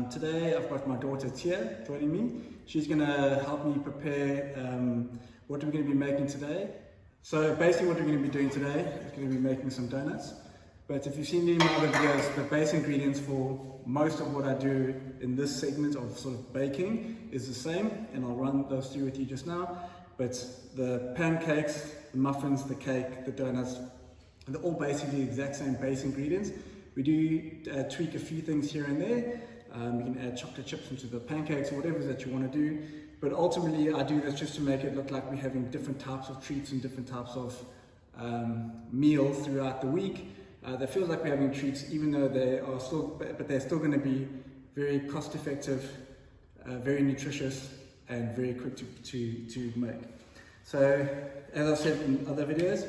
Today I've got my daughter Tia joining me. She's going to help me prepare what we're going to be making today. So basically what we're going to be doing today is going to be making some donuts. But if you've seen any of my other videos, the base ingredients for most of what I do in this segment of sort of baking is the same, and I'll run those through with you just now. But the pancakes, the muffins, the cake, the donuts, they're all basically the exact same base ingredients. We do tweak a few things here and there. You can add chocolate chips into the pancakes or whatever that you want to do. But ultimately I do this just to make it look like we're having different types of treats and different types of meals throughout the week. That feels like we're having treats, even though they are still, but they're still going to be very cost effective, very nutritious, and very quick to make. So as I said in other videos,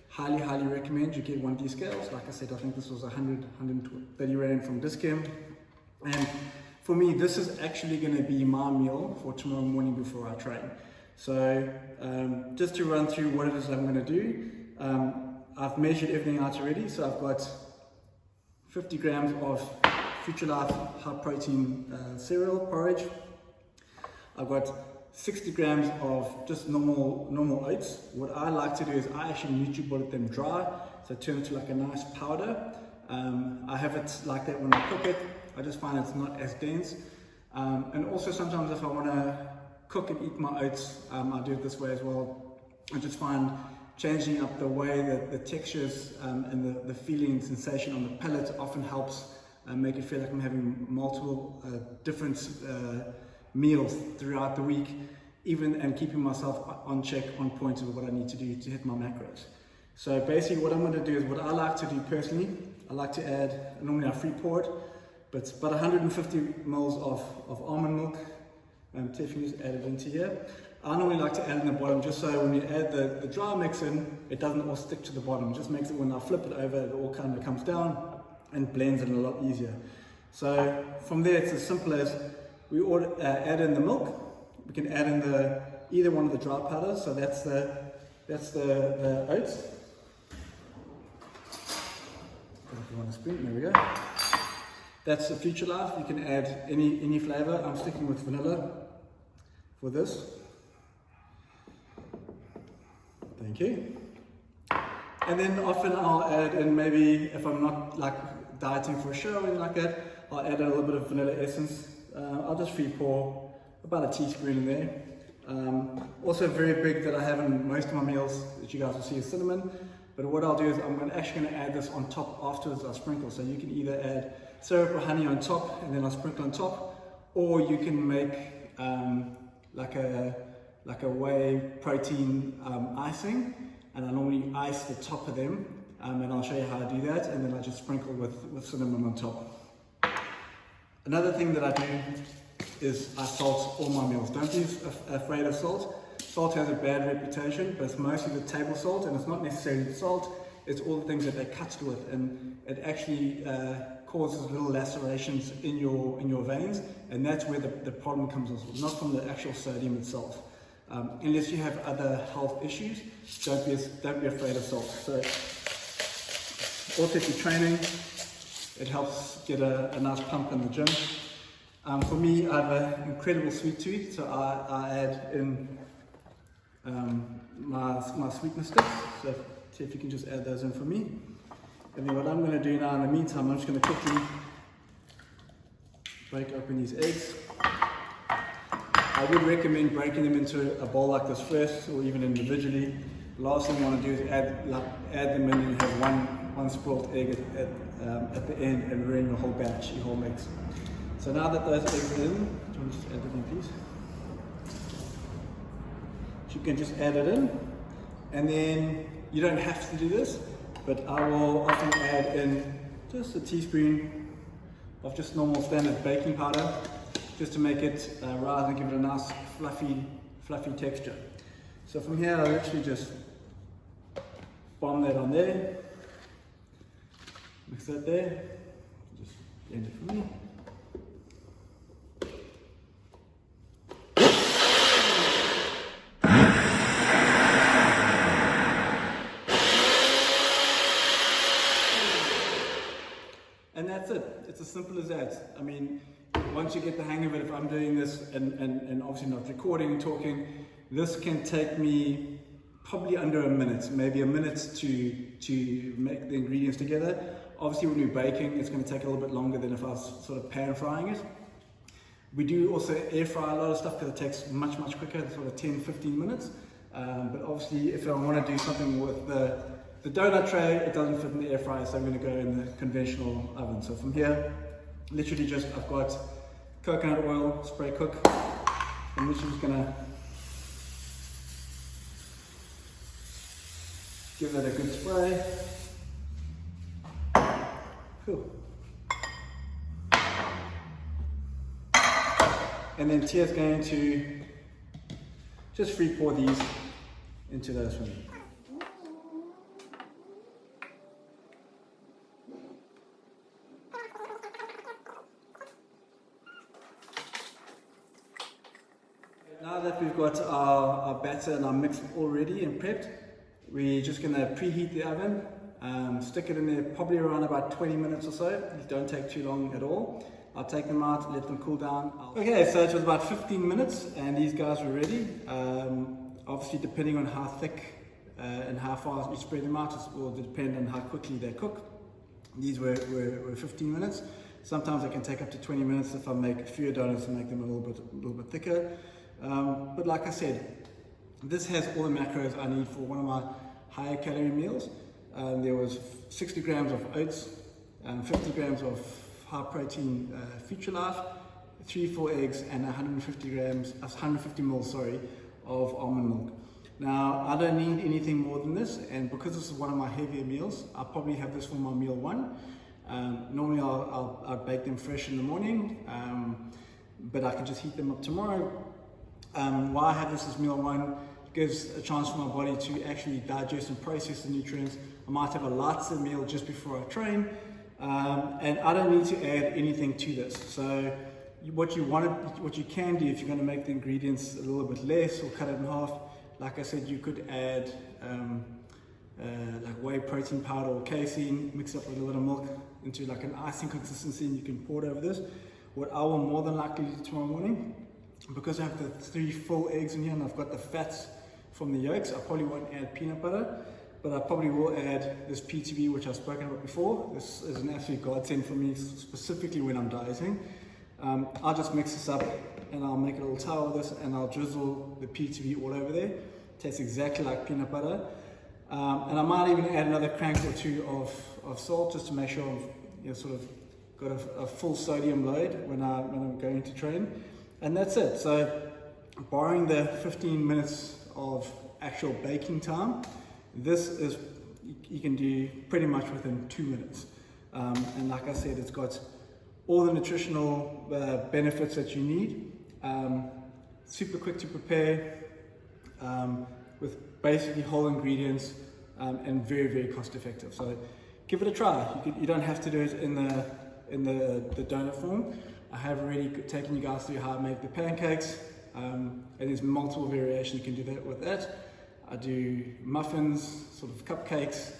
highly recommend you get one of these scales. Like I said, I think this was 130 Rand from Dis-Chem. And for me, this is actually going to be my meal for tomorrow morning before I train. So just to run through what it is I'm going to do, I've measured everything out already. So I've got 50 grams of Futurelife high protein cereal porridge. I've got 60 grams of just normal oats. What I like to do is I actually NutriBullet them dry, so it turns to like a nice powder. I have it like that when I cook it. I just find it's not as dense. And also sometimes if I want to cook and eat my oats, I do it this way as well. I just find changing up the way that the textures and the feeling and sensation on the palate often helps make it feel like I'm having multiple different meals throughout the week, and keeping myself on check, on point of what I need to do to hit my macros. So basically what I'm going to do is what I like to do personally. I like to add, normally I free pour it, but it's about 150 mils of almond milk. Tiffany just add it into here. I normally like to add in the bottom just so when you add the dry mix in, it doesn't all stick to the bottom. It just makes it, when I flip it over, it all kind of comes down and blends it a lot easier. So from there it's as simple as we add in the milk. We can add in either one of the dry powders. So that's the oats. If you want a spoon, there we go. That's the Futurelife. You can add any flavor. I'm sticking with vanilla for this. Thank you. And then often I'll add in, maybe if I'm not like dieting for a show or anything like that, I'll add in a little bit of vanilla essence. I'll just free pour about a teaspoon in there. Also very big that I have in most of my meals that you guys will see is cinnamon. But what I'll do is I'm actually going to add this on top afterwards. I'll sprinkle. So you can either add syrup or honey on top and then I'll sprinkle on top, or you can make like a whey protein icing, and I normally ice the top of them, and I'll show you how I do that, and then I just sprinkle with cinnamon on top. Another thing that I do is I salt all my meals. Don't be afraid of salt. Salt has a bad reputation, but it's mostly the table salt, and it's not necessarily the salt, it's all the things that they cut with, and it actually causes little lacerations in your veins, and that's where the problem comes from, not from the actual sodium itself. Unless you have other health issues, don't be afraid of salt. So also if you're training, it helps get a nice pump in the gym. For me, I have an incredible sweet tooth, so I add in my sweetness sticks. So see if you can just add those in for me. And then what I'm going to do now in the meantime, I'm just going to quickly break open these eggs. I would recommend breaking them into a bowl like this first, or even individually. The last thing you want to do is add them in and have one spoiled egg at the end and ruin your whole batch, your whole mix. So now that those eggs are in, do you want to just add it in, please? So you can just add it in, and then you don't have to do this, but I will often add in just a teaspoon of just normal standard baking powder, just to make it rise and give it a nice fluffy texture. So from here I'll literally just bomb that on there, mix that there, just blend it for me. And that's it. It's as simple as that. I mean, once you get the hang of it, if I'm doing this and obviously not recording, talking, this can take me probably under a minute, maybe a minute to make the ingredients together. Obviously when we're baking, it's going to take a little bit longer than if I was sort of pan frying it. We do also air fry a lot of stuff because it takes much quicker, sort of 10-15 minutes. But obviously if I want to do something with the donut tray, it doesn't fit in the air fryer, so I'm going to go in the conventional oven. So from here, literally just, I've got coconut oil, spray cook. I'm literally just going to give that a good spray. Cool. And then Tia's going to just free pour these into those for me. Now that we've got our batter and our mix all ready and prepped, we're just going to preheat the oven, stick it in there probably around about 20 minutes or so. These don't take too long at all. I'll take them out, let them cool down. Okay, so it was about 15 minutes and these guys were ready. Obviously depending on how thick and how fast we spread them out, it will depend on how quickly they cook. These were 15 minutes. Sometimes it can take up to 20 minutes if I make fewer donuts and make them a little bit thicker. But like I said, this has all the macros I need for one of my higher calorie meals. There was 60 grams of oats, 50 grams of high protein Futurelife, 3-4 eggs, and 150 mils of almond milk. Now I don't need anything more than this, and because this is one of my heavier meals, I'll probably have this for my meal one. Normally I'll bake them fresh in the morning, but I can just heat them up tomorrow. Why I have this as meal one, gives a chance for my body to actually digest and process the nutrients. I might have a lighter meal just before I train, and I don't need to add anything to this. So what you can do if you're going to make the ingredients a little bit less or cut it in half, like I said, you could add like whey protein powder or casein, mix up with a little bit of milk into like an icing consistency, and you can pour it over this. What I will more than likely do tomorrow morning, because I have the 3 full eggs in here and I've got the fats from the yolks, I probably won't add peanut butter, but I probably will add this PTB, which I've spoken about before. This is an absolute godsend for me, specifically when I'm dieting. I'll just mix this up and I'll make a little towel with this and I'll drizzle the PTB all over there. It tastes exactly like peanut butter. And I might even add another crank or two of salt just to make sure I've sort of got a full sodium load when I'm going to train. And that's it. So barring the 15 minutes of actual baking time, this is, you can do pretty much within 2 minutes. And like I said, it's got all the nutritional benefits that you need. Super quick to prepare, with basically whole ingredients, and very cost effective. So give it a try. You don't have to do it in the donut form. I have already taken you guys through how I make the pancakes, and there's multiple variations you can do that with that. I do muffins, sort of cupcakes.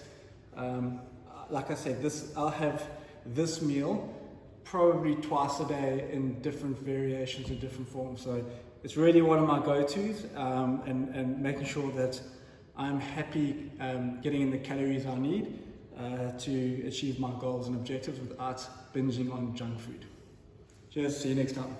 Like I said, I'll have this meal probably twice a day in different variations and different forms. So it's really one of my go-tos, and making sure that I'm happy getting in the calories I need to achieve my goals and objectives without binging on junk food. Cheers, see you next time.